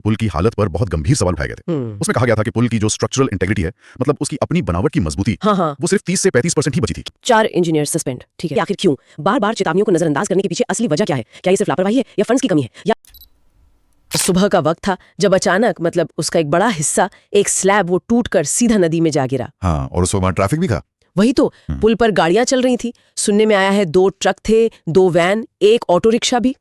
पुल की हालत पर बहुत गंभीर सवाल उठाए गए थे। उसमें कहा गया था कि पुल की जो स्ट्रक्चरल इंटेग्रिटी है, मतलब उसकी अपनी बनावट की मजबूती, वो सिर्फ 30 से 35% ही बची थी। 4 इंजीनियर सस्पेंड, ठीक है। आखिर क्यों? बार-बार चेतावनियों को नजरअंदाज करने के पीछे असली वजह क्या है? क्या ये सिर्फ लापरवाही है या फंड्स की कमी है? या सुबह का वक्त था जब अचानक मतलब उसका एक बड़ा हिस्सा, एक स्लैब, वो टूटकर सीधा नदी में जा गिरा। हाँ, और उस वक्त ट्रैफिक भी था। वही तो, पुल पर गाड़ियां चल रही थी। सुनने में आया है 2 ट्रक थे, 2 वैन, एक ऑटो रिक्शा भी।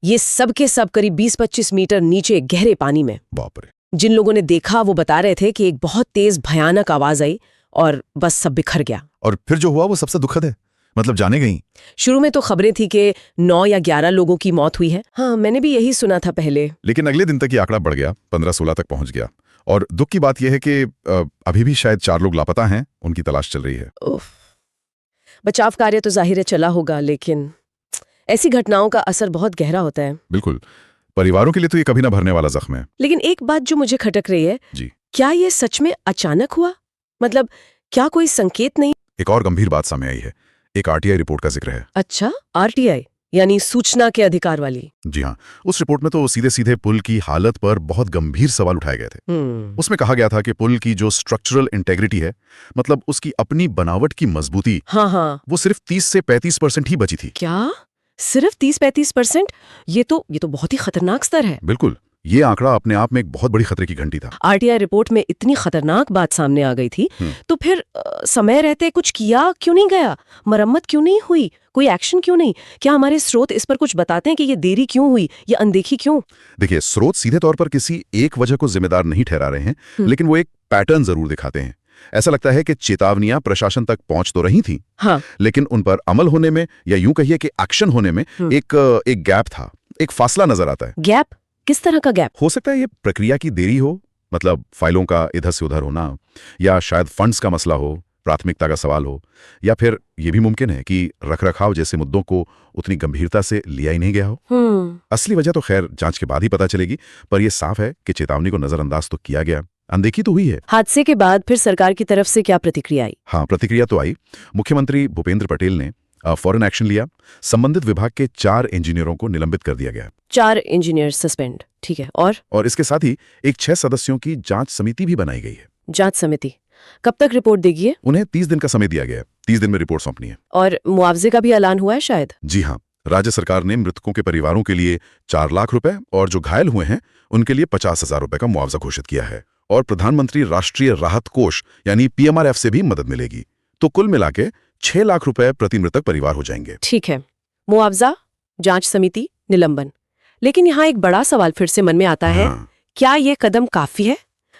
ये सब के सब करीब 20-25 मीटर नीचे गहरे पानी में। बाप रे। जिन लोगों ने देखा वो बता रहे थे कि एक बहुत तेज भयानक आवाज आई और बस सब बिखर गया। और फिर जो हुआ वो सबसे दुखद है, मतलब जाने गई। शुरू में तो खबरें थी कि 9 या 11 लोगों की मौत हुई है। हाँ, मैंने भी यही सुना था पहले। लेकिन अगले दिन तक ये आंकड़ा बढ़ गया, 15-16 तक पहुंच गया। और दुख की बात यह है कि अभी भी शायद 4 लोग लापता हैं, उनकी तलाश चल रही है। बचाव कार्य तो जाहिर है चला होगा, लेकिन ऐसी घटनाओं का असर बहुत गहरा होता है। बिल्कुल, परिवारों के लिए तो ये कभी ना भरने वाला जख्म है। लेकिन एक बात जो मुझे खटक रही है जी, क्या ये सच में अचानक हुआ? मतलब क्या कोई संकेत नहीं? एक और गंभीर बात सामने आई है। एक आरटीआई रिपोर्ट का जिक्र है। अच्छा, आरटीआई यानी सूचना के अधिकार वाली? जी हाँ, उस रिपोर्ट में तो सीधे सीधे पुल की हालत पर बहुत गंभीर सवाल उठाए गए थे। उसमें कहा गया था कि पुल की जो स्ट्रक्चरल इंटेग्रिटी है, मतलब उसकी अपनी बनावट की मजबूती, वो सिर्फ 30 से 35% ही बची थी। क्या सिर्फ 30-35%? ये तो बहुत ही खतरनाक स्तर है। बिल्कुल, ये आंकड़ा अपने आप में एक बहुत बड़ी खतरे की घंटी था। आरटीआई रिपोर्ट में इतनी खतरनाक बात सामने आ गई थी, तो फिर समय रहते कुछ किया क्यों नहीं गया? मरम्मत क्यों नहीं हुई? कोई एक्शन क्यों नहीं? क्या हमारे स्रोत इस पर कुछ बताते हैं कि ये देरी क्यों हुई, ये अनदेखी क्यों? देखिए, स्रोत सीधे तौर पर किसी एक वजह को जिम्मेदार नहीं ठहरा रहे हैं, लेकिन वो एक पैटर्न जरूर दिखाते हैं। ऐसा लगता है कि चेतावनियां प्रशासन तक पहुंच तो रही थी, लेकिन उन पर अमल होने में, या यूं कहिए कि एक्शन होने में एक गैप था, एक फासला नजर आता है। गैप? किस तरह का गैप? हो सकता है ये प्रक्रिया की देरी हो, मतलब फाइलों का इधर से उधर होना, या शायद फंड्स का मसला हो, प्राथमिकता का सवाल हो, या फिर ये भी मुमकिन है कि रखरखाव जैसे मुद्दों को उतनी गंभीरता से लिया ही नहीं गया हो। असली वजह तो खैर जांच के बाद ही पता चलेगी, पर यह साफ है कि चेतावनी को नजरअंदाज तो किया गया, अनदेखी तो हुई है। हादसे के बाद फिर सरकार की तरफ से क्या प्रतिक्रिया आई? हाँ, प्रतिक्रिया तो आई। मुख्यमंत्री भूपेंद्र पटेल ने फौरन एक्शन लिया। संबंधित विभाग के 4 इंजीनियरों को निलंबित कर दिया गया। 4 इंजीनियर सस्पेंड, ठीक है। और इसके साथ ही एक 6 सदस्यों की जांच समिति भी बनाई गई है। जांच समिति कब तक रिपोर्ट देगी? उन्हें 30 दिन का समय दिया गया है। 30 दिन में रिपोर्ट सौंपनी है। और मुआवजे का भी ऐलान हुआ है शायद? जी हाँ, राज्य सरकार ने मृतकों के परिवारों के लिए 4 लाख रुपए और जो घायल हुए हैं उनके लिए 50,000 रुपए का मुआवजा घोषित किया है। और प्रधानमंत्री राष्ट्रीय राहत कोष यानी PMRF से भी मदद मिलेगी। तो कुल मिला के 6 लाख रुपए प्रति मृतक परिवार हो जाएंगे। ठीक है, मुआवजा, जांच समिति, निलंबन। लेकिन यहाँ एक बड़ा सवाल फिर से मन में आता है, क्या ये कदम काफी है?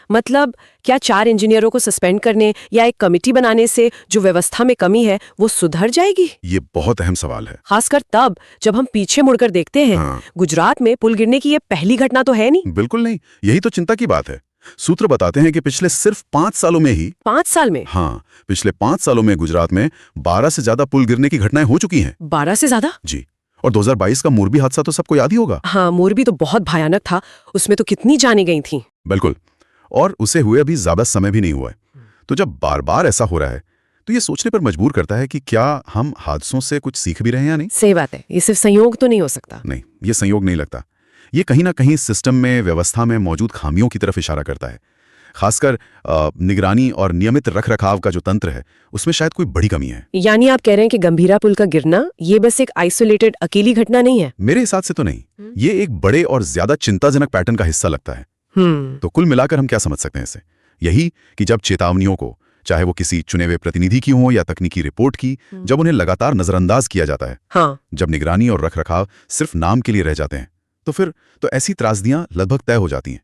मतलब क्या 4 इंजीनियरों को सस्पेंड करने या एक कमेटी बनाने से जो व्यवस्था में कमी है वो सुधर जाएगी? ये बहुत अहम सवाल है, खासकर तब जब हम पीछे मुड़कर देखते हैं। गुजरात में पुल गिरने की ये पहली घटना तो है नहीं। बिल्कुल नहीं, यही तो चिंता की बात है। सूत्र बताते हैं कि पिछले सिर्फ 5 सालों में ही 5 साल में? हाँ, पिछले 5 सालों में गुजरात में 12 से ज्यादा पुल गिरने की घटनाएं हो चुकी हैं। 12 से ज्यादा? जी। और 2022 का मोरबी हादसा तो सबको याद ही होगा। हाँ, मोरबी तो बहुत भयानक था, उसमें तो कितनी जाने गई थी। बिल्कुल, और उसे हुए अभी ज्यादा समय भी नहीं हुआ है। तो जब बार बार ऐसा हो रहा है तो ये सोचने पर मजबूर करता है कि क्या हम हादसों से कुछ सीख भी रहे हैं या नहीं। सही बात है, ये सिर्फ संयोग तो नहीं हो सकता। नहीं, ये संयोग नहीं लगता। ये कहीं ना कहीं सिस्टम में, व्यवस्था में मौजूद खामियों की तरफ इशारा करता है। खासकर निगरानी और नियमित रखरखाव का जो तंत्र है उसमें शायद कोई बड़ी कमी है। यानी आप कह रहे हैं कि गंभीरा पुल का गिरना ये बस एक आइसोलेटेड अकेली घटना नहीं है? मेरे हिसाब से तो नहीं। ये एक बड़े और ज्यादा चिंताजनक पैटर्न का हिस्सा लगता है। तो कुल मिलाकर हम क्या समझ सकते हैं इसे? यही कि जब चेतावनियों को, चाहे वो किसी चुने हुए प्रतिनिधि की हो या तकनीकी रिपोर्ट की, जब उन्हें लगातार नजरअंदाज किया जाता है, जब निगरानी और रखरखाव सिर्फ नाम के लिए रह जाते हैं, तो फिर तो ऐसी त्रासदियां लगभग तय हो जाती हैं।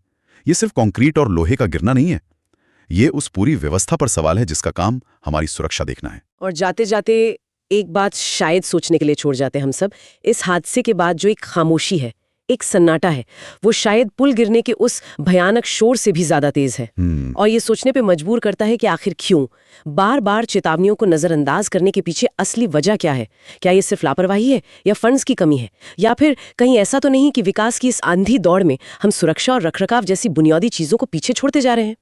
ये सिर्फ कंक्रीट और लोहे का गिरना नहीं है, ये उस पूरी व्यवस्था पर सवाल है जिसका काम हमारी सुरक्षा देखना है। और जाते जाते एक बात शायद सोचने के लिए छोड़ जाते हैं हम सब, इस हादसे के बाद जो एक खामोशी है, एक सन्नाटा है, वो शायद पुल गिरने के उस भयानक शोर से भी ज्यादा तेज है। और ये सोचने पे मजबूर करता है कि आखिर क्यों बार बार चेतावनियों को नजरअंदाज करने के पीछे असली वजह क्या है? क्या ये सिर्फ लापरवाही है या फंड्स की कमी है, या फिर कहीं ऐसा तो नहीं कि विकास की इस आंधी दौड़ में हम सुरक्षा और रखरखाव जैसी बुनियादी चीजों को पीछे छोड़ते जा रहे हैं?